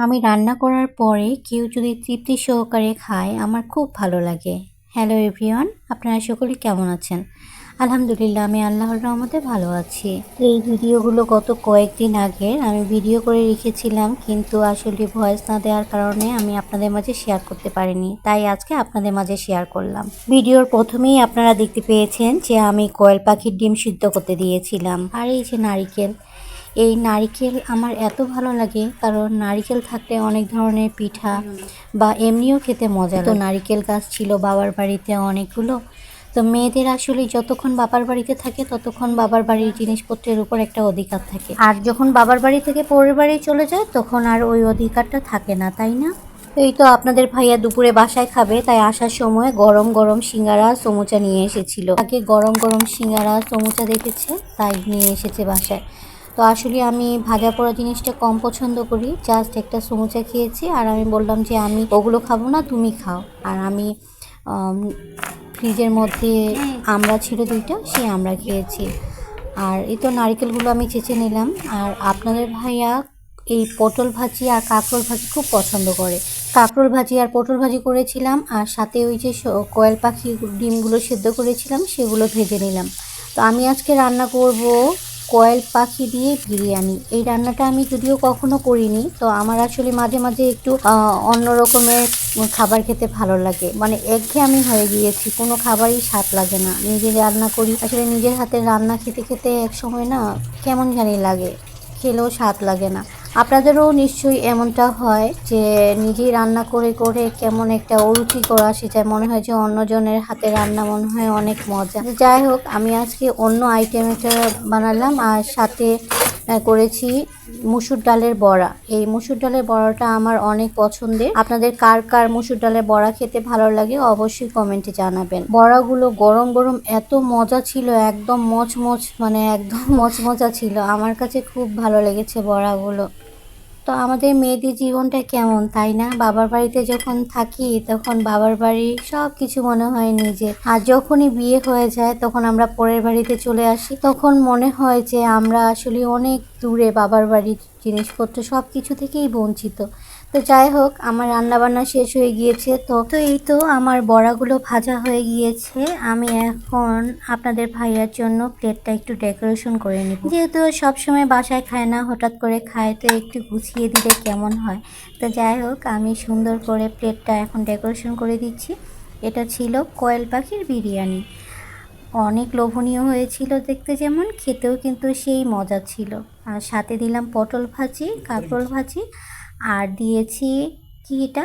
আমি রান্না করার পরে কেউ যদি তৃপ্তি সহকারে খায় আমার খুব ভালো লাগে। হ্যালো এভরিওয়ান, আপনারা সকলে কেমন আছেন? আলহামদুলিল্লাহ, আমি আল্লাহর রহমতে ভালো আছি। এই ভিডিওগুলো গত কয়েকদিন আগের আমি ভিডিও করে রেখেছিলাম, কিন্তু আসলে ভয়েস না দেওয়ার কারণে আমি আপনাদের মাঝে শেয়ার করতে পারিনি, তাই আজকে আপনাদের মাঝে শেয়ার করলাম। ভিডিওর প্রথমেই আপনারা দেখতে পেয়েছেন যে আমি কোয়েল পাখির ডিম সিদ্ধ করতে দিয়েছিলাম। আর এই যে নারিকেল, এই নারিকেল আমার এত ভালো লাগে, কারণ নারিকেল থাকলে অনেক ধরনের পিঠা বা এমনিও খেতে মজা। তো নারিকেল গাছ ছিল বাবার বাড়িতে অনেকগুলো। তো মেয়েদের আসলে যতক্ষণ বাবার বাড়িতে থাকে ততক্ষণ বাবার বাড়ির জিনিসপত্রের উপর একটা অধিকার থাকে, আর যখন বাবার বাড়ি থেকে পরের বাড়ি চলে যায় তখন আর ওই অধিকারটা থাকে না, তাই না? এই তো আপনাদের ভাইয়া দুপুরে বাসায় খাবে, তাই আসার সময় গরম গরম সিঙ্গারা সমুচা নিয়ে এসেছিল। আগে গরম গরম সিঙ্গারা সমুচা দেখেছে, তাই নিয়ে এসেছে বাসায়। তো আসলে আমি ভাজা পোড়া জিনিসটা কম পছন্দ করি, জাস্ট একটা সমুচা খেয়েছি। আর আমি বললাম যে আমি ওগুলো খাবো না, তুমি খাও। আর আমি ফ্রিজের মধ্যে আমরা ছিল দুইটা, সেই আমরা খেয়েছি। আর এই তো নারকেলগুলো আমি চেঁচে নিলাম। আর আপনাদের ভাইয়া এই পটল ভাজি আর কাঁকরোল ভাজি খুব পছন্দ করে। কাঁকরোল ভাজি আর পটল ভাজি করেছিলাম, আর সাথে ওই যে কোয়েল পাখি ডিমগুলো সেদ্ধ করেছিলাম সেগুলো ভেজে নিলাম। তো আমি আজকে রান্না করব কোয়েল পাখি দিয়ে বিরিয়ানি। এই রান্নাটা আমি যদিও কখনো করিনি, তো আমার আসলে মাঝে মাঝে একটু অন্য রকমের খাবার খেতে ভালো লাগে। মানে একঘেয়েমি হয়ে গিয়েছি, কোনো খাবারই স্বাদ লাগে না। নিজে রান্না করি, আসলে নিজের হাতের রান্না খেতে খেতে এক সময় না কেমন জানি লাগে, খেলেও স্বাদ লাগে না। আপনাদেরও নিশ্চয়ই এমনটা হয় যে নিজেই রান্না করে করে কেমন একটা অরুচিকর আসে যায়, মনে হয় যে অন্যজনের হাতে রান্না মনে হয় অনেক মজা। যাই হোক, আমি আজকে অন্য আইটেম একটা বানালাম, আর সাথে করেছি মুসুর ডালের বড়া। এই মুসুর ডালের বড়াটা আমার অনেক পছন্দের। আপনাদের কার কার মুসুর ডালের বড়া খেতে ভালো লাগে অবশ্যই কমেন্টে জানাবেন। বড়াগুলো গরম গরম এত মজা ছিল, একদম মচমচ, মানে একদম মচমচা ছিল। আমার কাছে খুব ভালো লেগেছে বড়াগুলো। তো আমাদের মেয়েদের জীবনটা কেমন, তাই না? বাবার বাড়িতে যখন থাকি তখন বাবার বাড়ির সব কিছু মনে হয় নিজের, আর যখনই বিয়ে হয়ে যায় তখন আমরা পরের বাড়িতে চলে আসি, তখন মনে হয় যে আমরা আসলে অনেক দূরে, বাবার বাড়ির জিনিসপত্র সব কিছু থেকেই বঞ্চিত। তো যাই হোক, আমার রান্নাবান্না শেষ হয়ে গিয়েছে। তো তো এই তো আমার বড়াগুলো ভাজা হয়ে গিয়েছে। আমি এখন আপনাদের ভাইয়ার জন্য প্লেটটা একটু ডেকোরেশন করে নিব, যেহেতু সবসময় বাসায় খায় না, হঠাৎ করে খায়, তো একটু গুছিয়ে দিলে কেমন হয়। তো যাই হোক, আমি সুন্দর করে প্লেটটা এখন ডেকোরেশন করে দিচ্ছি। এটা ছিল কোয়েল পাখির বিরিয়ানি। অনেক লোভনীয় হয়েছিল দেখতে, যেমন খেতেও কিন্তু সেই মজা ছিল। আর সাথে দিলাম পটল ভাজি, কাঁকরোল ভাজি, আর দিয়েছি কি এটা,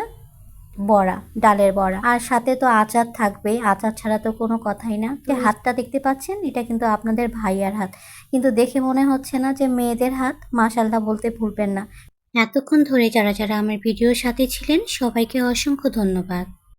বড়া, ডালের বড়া। আর সাথে তো আচার থাকবে, আচার ছাড়া তো কোনো কথাই না। যে হাতটা দেখতে পাচ্ছেন, এটা কিন্তু আপনাদের ভাইয়ার হাত, কিন্তু দেখে মনে হচ্ছে না যে মেয়েদের হাত। মাশাআল্লাহ বলতে ভুলবেন না। এতক্ষণ ধরে যারা যারা আমার ভিডিওর সাথে ছিলেন সবাইকে অসংখ্য ধন্যবাদ।